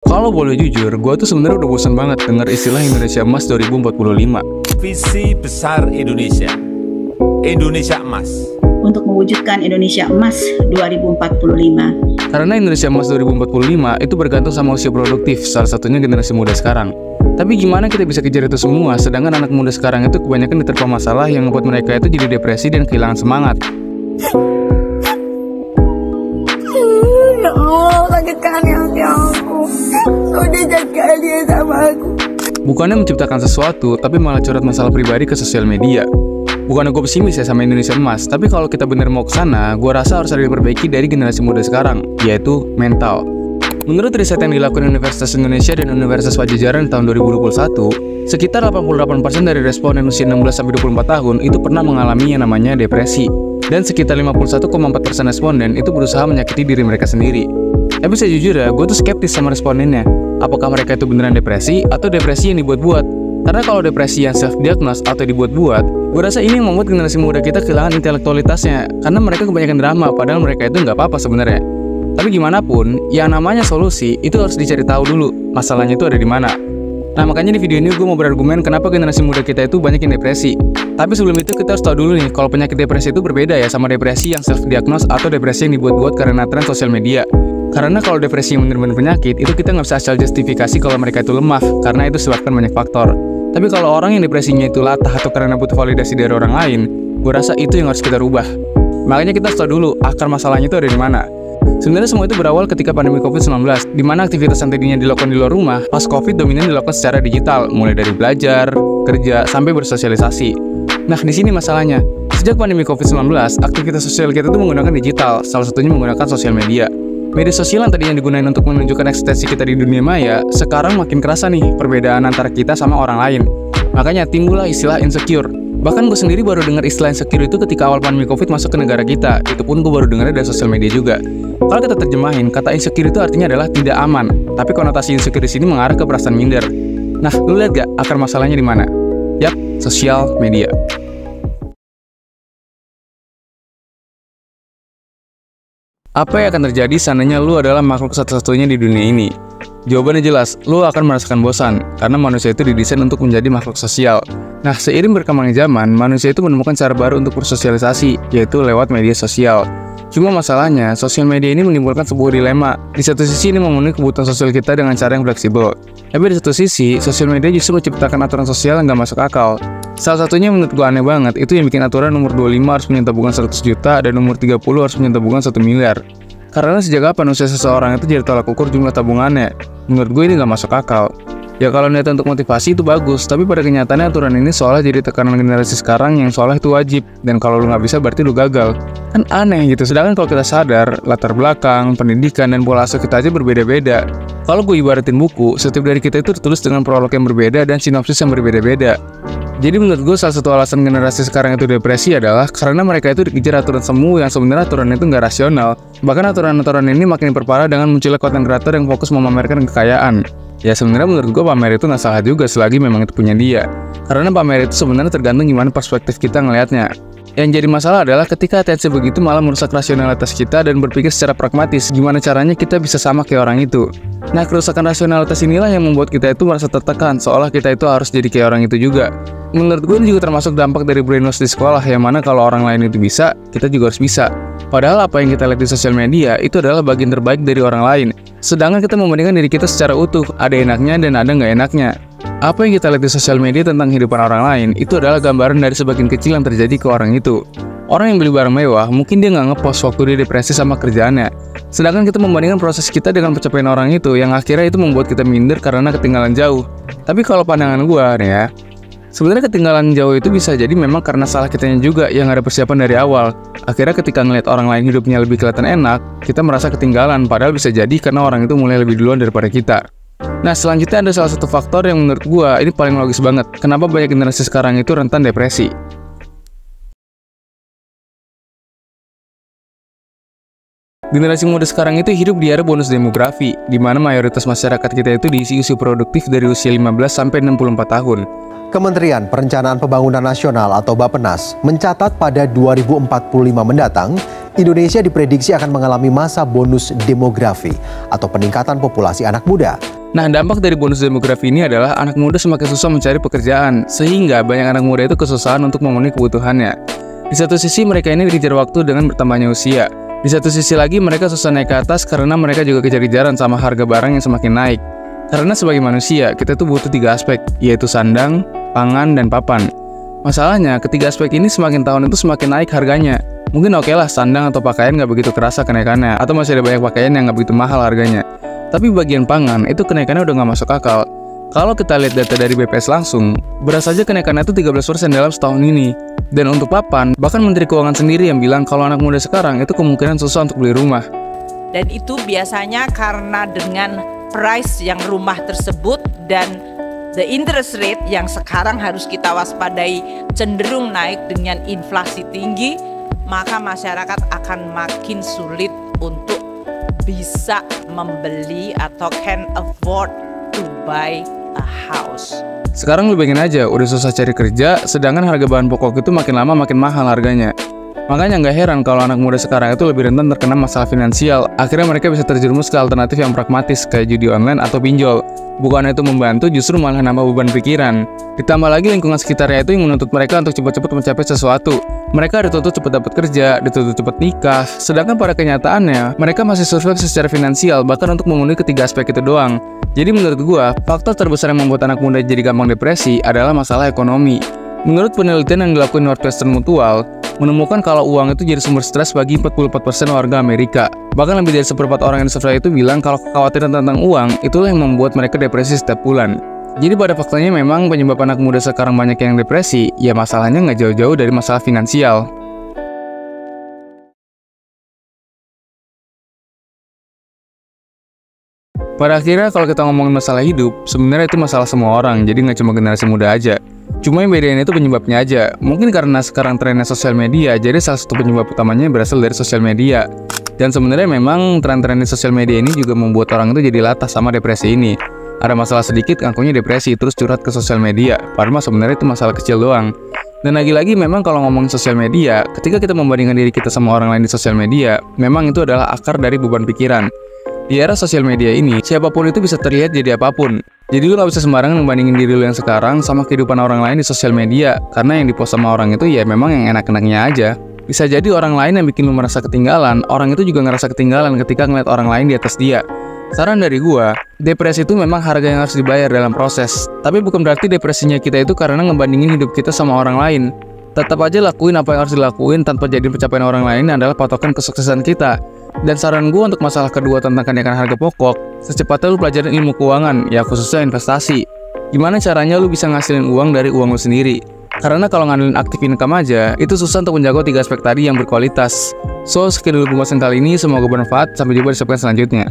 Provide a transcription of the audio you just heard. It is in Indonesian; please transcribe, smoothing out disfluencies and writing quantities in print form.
Kalau boleh jujur, gue tuh sebenarnya udah bosan banget dengar istilah Indonesia Emas 2045. Visi besar Indonesia, Indonesia Emas. Untuk mewujudkan Indonesia Emas 2045. Karena Indonesia Emas 2045 itu bergantung sama usia produktif, salah satunya generasi muda sekarang. Tapi gimana kita bisa kejar itu semua, sedangkan anak muda sekarang itu kebanyakan diterpa masalah yang membuat mereka itu jadi depresi dan kehilangan semangat. Ya Allah, sakitkan hati aku. Udah jaga dia sama aku. Bukannya menciptakan sesuatu, tapi malah curhat masalah pribadi ke sosial media. Bukannya gue pesimis ya sama Indonesia Emas, tapi kalau kita bener mau ke sana, gue rasa harus ada yang diperbaiki dari generasi muda sekarang, yaitu mental. Menurut riset yang dilakukan Universitas Indonesia dan Universitas Pajajaran tahun 2021, sekitar 88% dari responden usia 16-24 tahun itu pernah mengalami yang namanya depresi. Dan sekitar 51,4% responden itu berusaha menyakiti diri mereka sendiri. Tapi sejujurnya, gue tuh skeptis sama respondennya. Apakah mereka itu beneran depresi atau depresi yang dibuat-buat? Karena kalau depresi yang self-diagnose atau dibuat-buat, gue rasa ini yang membuat generasi muda kita kehilangan intelektualitasnya. Karena mereka kebanyakan drama, padahal mereka itu nggak apa-apa sebenarnya. Tapi gimana pun, yang namanya solusi itu harus dicari tahu dulu masalahnya itu ada di mana. Nah makanya di video ini gue mau berargumen kenapa generasi muda kita itu banyak yang depresi. Tapi sebelum itu kita harus tahu dulu nih kalau penyakit depresi itu berbeda ya sama depresi yang self-diagnose atau depresi yang dibuat-buat karena tren sosial media. Karena kalau depresi yang benar-benar penyakit, itu kita nggak bisa asal justifikasi kalau mereka itu lemah, karena itu disebabkan banyak faktor. Tapi kalau orang yang depresinya itu latah atau karena butuh validasi dari orang lain, gue rasa itu yang harus kita rubah. Makanya kita harus tahu dulu akar masalahnya itu ada di mana. Sebenarnya semua itu berawal ketika pandemi COVID-19, di mana aktivitas yang tadinya dilakukan di luar rumah, pas COVID dominan dilakukan secara digital, mulai dari belajar, kerja, sampai bersosialisasi. Nah, di sini masalahnya. Sejak pandemi COVID-19, aktivitas sosial kita itu menggunakan digital, salah satunya menggunakan sosial media. Media sosial yang tadinya digunakan untuk menunjukkan eksistensi kita di dunia maya, sekarang makin kerasa nih perbedaan antara kita sama orang lain. Makanya timbullah istilah insecure. Bahkan gue sendiri baru dengar istilah insecure itu ketika awal pandemi COVID masuk ke negara kita. Itu pun gue baru dengarnya dari sosial media juga. Kalau kita terjemahin, kata insecure itu artinya adalah tidak aman. Tapi konotasi insecure di sini mengarah ke perasaan minder. Nah, lu lihat gak akar masalahnya di mana? Yap, sosial media. Apa yang akan terjadi seandainya lu adalah makhluk satu-satunya di dunia ini? Jawabannya jelas, lu akan merasakan bosan, karena manusia itu didesain untuk menjadi makhluk sosial. Nah, seiring berkembangnya zaman, manusia itu menemukan cara baru untuk bersosialisasi, yaitu lewat media sosial. Cuma masalahnya, sosial media ini menimbulkan sebuah dilema. Di satu sisi ini memenuhi kebutuhan sosial kita dengan cara yang fleksibel. Tapi di satu sisi, sosial media justru menciptakan aturan sosial yang gak masuk akal. Salah satunya menurut gue aneh banget, itu yang bikin aturan umur 25 harus punya tabungan 100 juta dan umur 30 harus punya tabungan 1 miliar. Karena sejak kapan usia seseorang itu jadi tolak ukur jumlah tabungannya? Menurut gue ini gak masuk akal. Ya kalau niat untuk motivasi itu bagus, tapi pada kenyataannya aturan ini seolah jadi tekanan generasi sekarang yang seolah itu wajib. Dan kalau lu gak bisa berarti lu gagal. Kan aneh gitu, sedangkan kalau kita sadar, latar belakang, pendidikan, dan pola asuh kita aja berbeda-beda. Kalau gue ibaratin buku, setiap dari kita itu tertulis dengan prolog yang berbeda dan sinopsis yang berbeda-beda. Jadi menurut gue salah satu alasan generasi sekarang itu depresi adalah karena mereka itu dikejar aturan semu yang sebenarnya aturan itu nggak rasional. Bahkan aturan-aturan ini makin diperparah dengan munculnya konten kreator yang fokus memamerkan kekayaan. Ya sebenarnya menurut gue pamer itu nggak salah juga selagi memang itu punya dia. Karena pamer itu sebenarnya tergantung gimana perspektif kita ngelihatnya. Yang jadi masalah adalah ketika atensi begitu malah merusak rasionalitas kita dan berpikir secara pragmatis gimana caranya kita bisa sama kayak orang itu. Nah, kerusakan rasionalitas inilah yang membuat kita itu merasa tertekan seolah kita itu harus jadi kayak orang itu juga. Menurut gue ini juga termasuk dampak dari brainwash di sekolah, yang mana kalau orang lain itu bisa, kita juga harus bisa. Padahal apa yang kita lihat di sosial media itu adalah bagian terbaik dari orang lain. Sedangkan kita membandingkan diri kita secara utuh, ada enaknya dan ada nggak enaknya. Apa yang kita lihat di sosial media tentang kehidupan orang lain itu adalah gambaran dari sebagian kecil yang terjadi ke orang itu. Orang yang beli barang mewah, mungkin dia nggak ngepost waktu dia depresi sama kerjaannya. Sedangkan kita membandingkan proses kita dengan pencapaian orang itu, yang akhirnya itu membuat kita minder karena ketinggalan jauh. Tapi kalau pandangan gua nih ya, sebenarnya ketinggalan jauh itu bisa jadi memang karena salah kitanya juga yang ada persiapan dari awal. Akhirnya ketika ngeliat orang lain hidupnya lebih kelihatan enak, kita merasa ketinggalan, padahal bisa jadi karena orang itu mulai lebih duluan daripada kita. Nah, selanjutnya ada salah satu faktor yang menurut gua ini paling logis banget. Kenapa banyak generasi sekarang itu rentan depresi? Generasi muda sekarang itu hidup di era bonus demografi, di mana mayoritas masyarakat kita itu diisi usia produktif dari usia 15 sampai 64 tahun. Kementerian Perencanaan Pembangunan Nasional atau Bappenas mencatat pada 2045 mendatang, Indonesia diprediksi akan mengalami masa bonus demografi atau peningkatan populasi anak muda. Nah, dampak dari bonus demografi ini adalah anak muda semakin susah mencari pekerjaan, sehingga banyak anak muda itu kesusahan untuk memenuhi kebutuhannya. Di satu sisi mereka ini dikejar waktu dengan bertambahnya usia. Di satu sisi lagi mereka susah naik ke atas karena mereka juga kejar-kejaran sama harga barang yang semakin naik. Karena sebagai manusia, kita tuh butuh 3 aspek, yaitu sandang, pangan, dan papan. Masalahnya, ketiga aspek ini semakin tahun itu semakin naik harganya. Mungkin oke lah sandang atau pakaian nggak begitu kerasa kenaikannya, atau masih ada banyak pakaian yang nggak begitu mahal harganya. Tapi bagian pangan, itu kenaikannya udah nggak masuk akal. Kalau kita lihat data dari BPS langsung, beras saja kenaikannya itu 13% dalam setahun ini. Dan untuk papan, bahkan Menteri Keuangan sendiri yang bilang kalau anak muda sekarang itu kemungkinan susah untuk beli rumah. Dan itu biasanya karena dengan price yang rumah tersebut dan the interest rate yang sekarang harus kita waspadai cenderung naik dengan inflasi tinggi, maka masyarakat akan makin sulit untuk bisa membeli atau can afford to buy a house. Sekarang lu bayangin aja, udah susah cari kerja, sedangkan harga bahan pokok itu makin lama makin mahal harganya. Makanya nggak heran kalau anak muda sekarang itu lebih rentan terkena masalah finansial. Akhirnya mereka bisa terjerumus ke alternatif yang pragmatis kayak judi online atau pinjol. Bukan itu membantu, justru malah nambah beban pikiran. Ditambah lagi lingkungan sekitarnya itu yang menuntut mereka untuk cepat-cepat mencapai sesuatu. Mereka dituntut cepat dapat kerja, dituntut cepat nikah. Sedangkan pada kenyataannya, mereka masih survive secara finansial bahkan untuk memenuhi ketiga aspek itu doang. Jadi menurut gua, faktor terbesar yang membuat anak muda jadi gampang depresi adalah masalah ekonomi. Menurut penelitian yang dilakukan Northwestern Mutual, menemukan kalau uang itu jadi sumber stres bagi 44% warga Amerika. Bahkan lebih dari seperempat orang yang disurvei itu bilang kalau kekhawatiran tentang uang itulah yang membuat mereka depresi setiap bulan. Jadi pada faktanya memang penyebab anak muda sekarang banyak yang depresi, ya masalahnya nggak jauh-jauh dari masalah finansial. Pada akhirnya kalau kita ngomongin masalah hidup, sebenarnya itu masalah semua orang, jadi nggak cuma generasi muda aja. Cuma yang bedain itu penyebabnya aja. Mungkin karena sekarang trennya sosial media, jadi salah satu penyebab utamanya berasal dari sosial media. Dan sebenarnya memang tren-tren di sosial media ini juga membuat orang itu jadi latah sama depresi ini. Ada masalah sedikit, ngakunya depresi, terus curhat ke sosial media. Padahal sebenarnya itu masalah kecil doang. Dan lagi-lagi memang kalau ngomongin sosial media, ketika kita membandingkan diri kita sama orang lain di sosial media, memang itu adalah akar dari beban pikiran. Di era sosial media ini, siapapun itu bisa terlihat jadi apapun. Jadi lu gak bisa sembarangan membandingin diri lu yang sekarang sama kehidupan orang lain di sosial media. Karena yang dipost sama orang itu ya memang yang enak-enaknya aja. Bisa jadi orang lain yang bikin lu merasa ketinggalan, orang itu juga ngerasa ketinggalan ketika ngeliat orang lain di atas dia. Saran dari gua, depresi itu memang harga yang harus dibayar dalam proses. Tapi bukan berarti depresinya kita itu karena ngebandingin hidup kita sama orang lain. Tetap aja lakuin apa yang harus dilakuin tanpa jadi pencapaian orang lain adalah patokan kesuksesan kita. Dan saran gue untuk masalah kedua tentang kenaikan harga pokok, secepatnya lu pelajarin ilmu keuangan, ya khususnya investasi. Gimana caranya lu bisa ngasilin uang dari uang lu sendiri? Karena kalau ngandelin aktif income aja, itu susah untuk menjaga 3 aspek tadi yang berkualitas. So, sekian dulu pembahasan kali ini, semoga bermanfaat, sampai jumpa di segmen selanjutnya.